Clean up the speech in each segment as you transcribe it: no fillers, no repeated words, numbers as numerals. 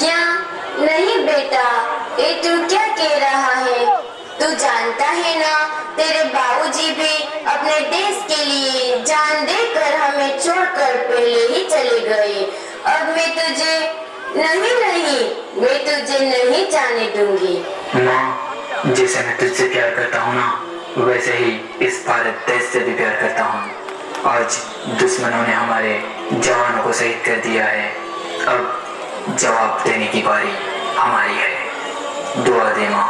क्या? नहीं बेटा, ये तू क्या कह रहा है? तू जानता है ना, तेरे बाबूजी भी अपने देश के लिए जान देकर हमें छोड़कर पहले ही चले गए। अब मैं तुझे मैं तुझे नहीं जाने दूंगी। माँ, जैसे मैं तुझसे प्यार करता हूँ ना, वैसे ही इस भारत देश से भी प्यार करता हूँ। आज दुश्मनों ने हमारे जवानों को शहीद कर दिया है। अब जवाब देने की बारी हमारी है। दुआ दे माँ।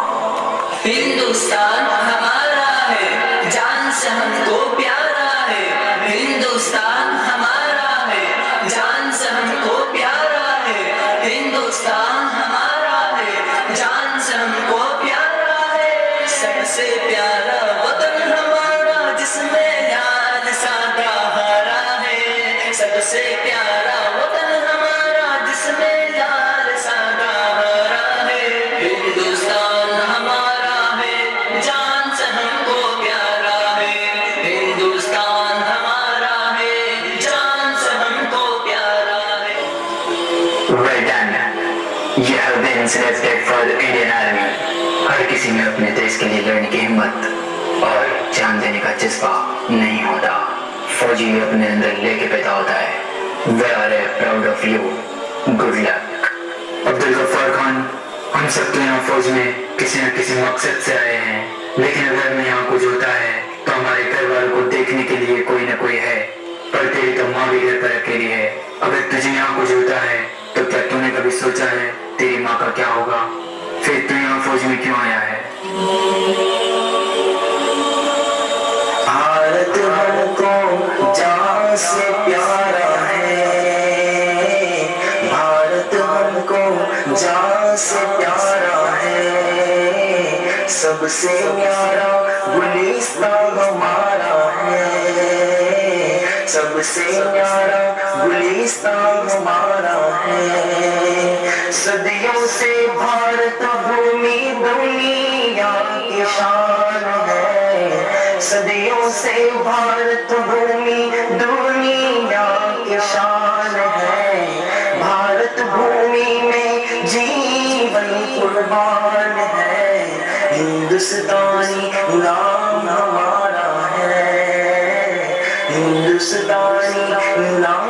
हिंदुस्तान हमारा है, जान से हमको प्यारा है। हिंदुस्तान हमारा है, जान से हमको प्यारा है। हिंदुस्तान हमारा है, जान से हमको प्यारा है। सबसे प्यारा वतन हमारा, जिसमें जान सादा हरा है। सबसे प्यारा वतन हमारा, जिसमें जान सादा हरा है। हिंदुस्तान हमारा है, जान से हमको प्यारा है। हिंदुस्तान हमारा है, जान से हमको प्यारा है। Well done. You have been selected for the Indian Army. हर किसी में अपने देश के लिए लड़ने की हिम्मत और जान देने का जज्बा नहीं होता। फौजी अपने अंदर लेके पैदा होता है। We are proud of you. Good luck. Abdul Gaffar Khan, हम सब तो यहाँ फौज में किसी न किसी मकसद से आए हैं, लेकिन अगर में यहाँ कुछ होता है तो हमारे घर वालों को देखने के लिए कोई न कोई है। पर तेरी तो माँ भी घर पर अकेली है। अगर तुझे यहाँ कुछ होता है तो क्या तूने कभी सोचा है तेरी माँ का क्या होगा? फिर तू यहाँ फौज में क्यों आया है? भारत हमको जान से प्यारा है। भारत हमको जान से प्यारा है। सबसे प्यारा गुलिस्तान हमारा है। सबसे प्यारा गुलिस्तान हमारा है। सदियों से भारत भूमि दुनिया की शान है। सदियों से भारत भूमि दुनिया की शान है। भारत भूमि में जीवन कुर्बान है। हिंदुस्तानी नाम हमारा है। हिंदुस्तानी नाम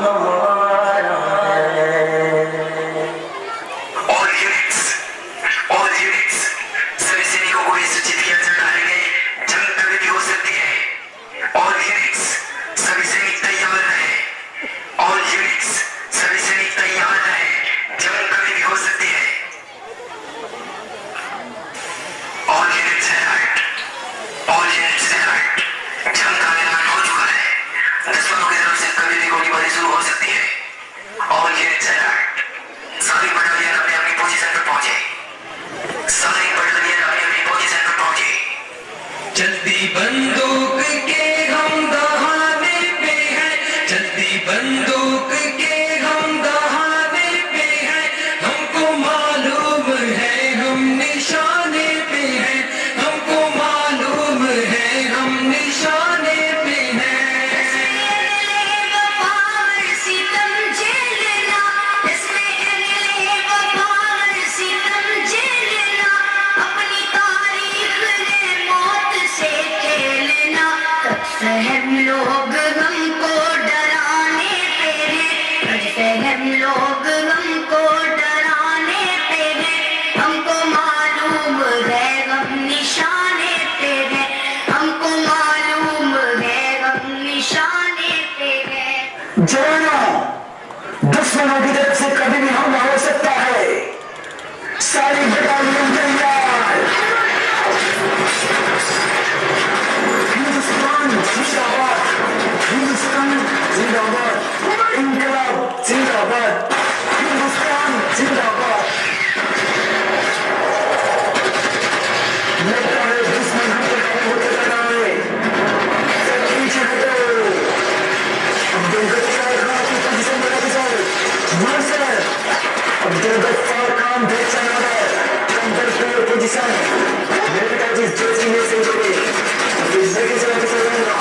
हमारा है। All units, सभी सैनिकों को ये सूचित किया जा रहा है कि जंग कभी भी हो सकती है। All units, सभी सैनिक तैयार रहे। All units, सभी सैनिक तैयार रहे। जंग कभी भी हो सकती है। All units alert. All units alert. जंग का ऐलान हो चुका है। दुश्मनों की तरफ से कभी भी गोलीबारी शुरू हो सकती है। All units alert. सारी बटालियन अपने अपनी पोजीशन पर पहुंचे। सारी बटालियन अपनी अपनी पोजीशन पर पहुंचे। चलती बंदूक के हम दहाने पे हैं। चलती बंदूक के हम दहाने पे हैं। हमको मालूम है हम निशाने पे हैं। हमको मालूम है हम निशाने पे हैं। हम लोग हमको डराने पे हैं। हम लोग हमको डराने पे हैं। हमको मालूम है हम निशाने पे हैं। हमको मालूम है हम निशाने पे हैं। जवानों, दुश्मनों की तरफ से कभी भी हमला हो सकता है। सारी बटालियन तैयार। हिंदुस्तान जिंदाबाद। हिंदुस्तान जिंदाबाद। इंकलाब जिंदाबाद। हिंदुस्तान जिंदाबाद। लगता है दुश्मन हमको खत्म होते जा रहा है। सब पीछे हटो। अब्दुल गफ्फार खान की पोजीशन में लग जाओ। मार्शल अब्दुल गफ्फार खान देख रहा है। Control position. मेरे का जिस जोशी में से जोड़े इस जगह से आगे चलाऊंगा।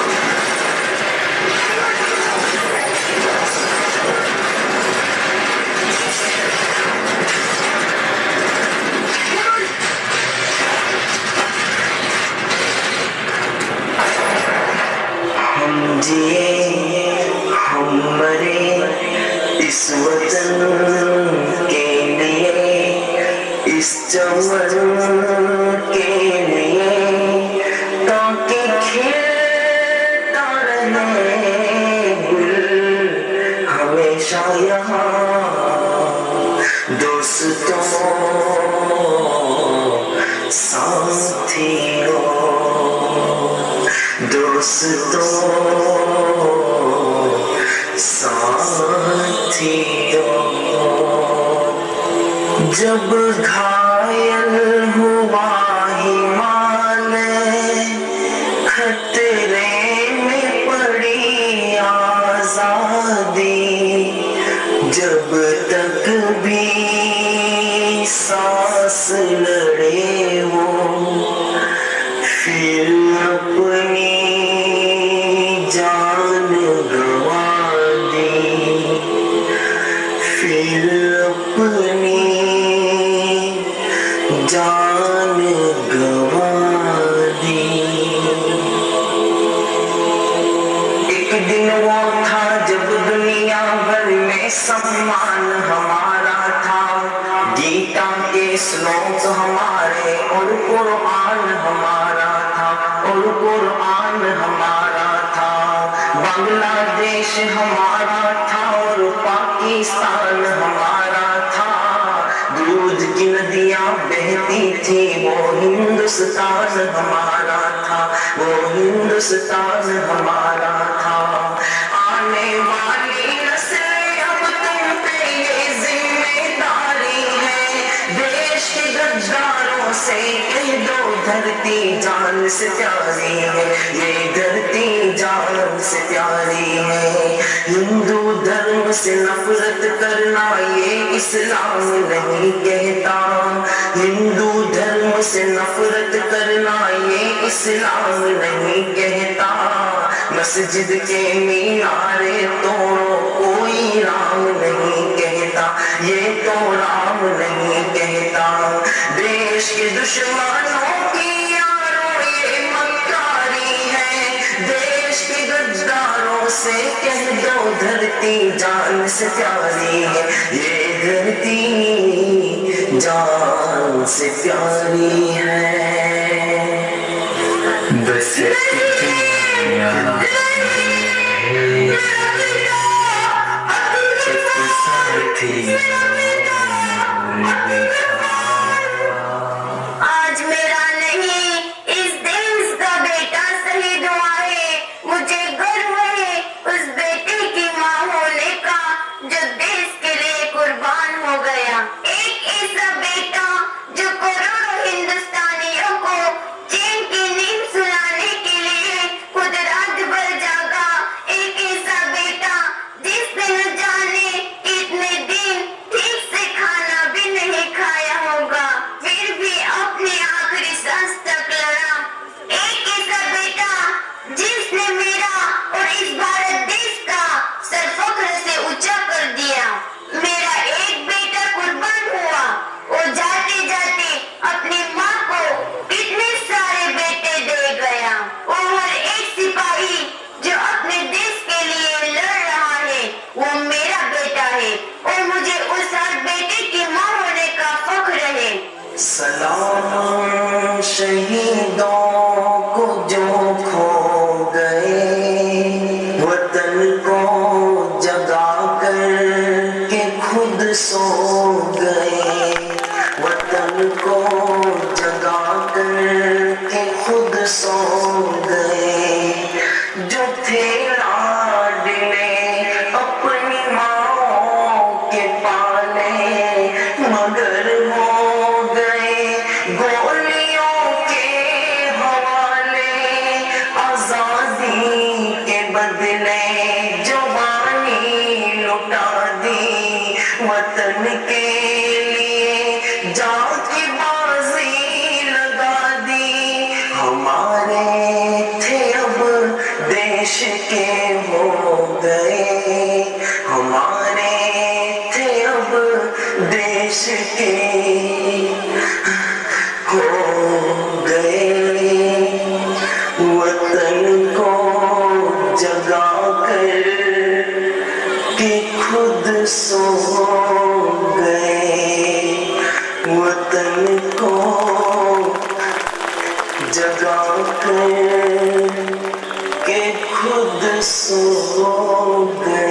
दोस्तों साथियों, दोस्तों साथियों, जब घायल हुआ हिमालय, खतरे में पड़ी आजादी, जब तक भी सांस लड़े वो, फिर अपनी जान गंवा दी, फिर अपनी जान गंवा दी। एक दिन वो था जब दुनिया भर में सम्मान हमारा था, गीता के श्लोक हमारे और कुरान हमारा था, और कुरान हमारा था। बांग्लादेश हमारा था और पाकिस्तान हमारा था, दूध की नदियां बहती थी वो हिंदुस्तान हमारा था, वो हिंदुस्तान हमारा था। आने वाली नस्लें अब तुम पे ये जिम्मेदारी है, देश के गद्दारों से कह दो धरती जान से प्यारी है, ये धरती जान से प्यारी है। हिंदू धर्म से नफरत करना ये इस्लाम नहीं कहता, हिंदू धर्म से नफरत करना ये इस्लाम नहीं कहता। मस्जिद के मीनारे तोड़ो कोई राम नहीं कहता, ये तो राम नहीं कहता। देश के दुश्मनों की यारों ये मक्कारी है, देश के गद्दारों से कह दो धरती जान से प्यारी है, ये धरती जान से प्यारी है। बस आज मेरा नहीं इस देश का बेटा शहीद हुआ है, मुझे गर्व है उस बेटे की माँ होने का जो देश के लिए कुर्बान हो गया। एक ऐसा बेटा जो करोड़ों हिंदुस्तानियों को चैन की नींद सुलाने के लिए खुद रात भर जागा। एक ऐसा बेटा जिसने न जाने कितने दिन ठीक से खाना भी नहीं खाया होगा, फिर भी अपनी आखिरी सांस तक लड़ा। एक ऐसा बेटा जिसने मेरा और इस भारत देश का सर फख्र से ऊंचा कर दिया। मेरा एक बेटा कुर्बान हुआ, वो जाते जाते अपनी माँ को कितने सारे बेटे दे गया। वो हर एक सिपाही जो अपने देश के लिए लड़ रहा है वो मेरा बेटा है, और मुझे उस हर बेटे की माँ होने का फख्र है। सलाम शहीदों को जो खो गए, वतन को जगा कर के खुद सो गए, वतन को जगा कर के खुद सो गए। जो थे लाडले अपनी माँ के पाले, मगर हो गए गोलियों के हवाले। आजादी के बदले जवानी लुटा दी, वतन के लिए जान की बाजी लगा दी। हमारे थे अब देश के हो गए, हमारे थे अब देश के हो गए। वतन को जगा कर के खुद सो गए, वतन को जगा कर के खुद सो गए।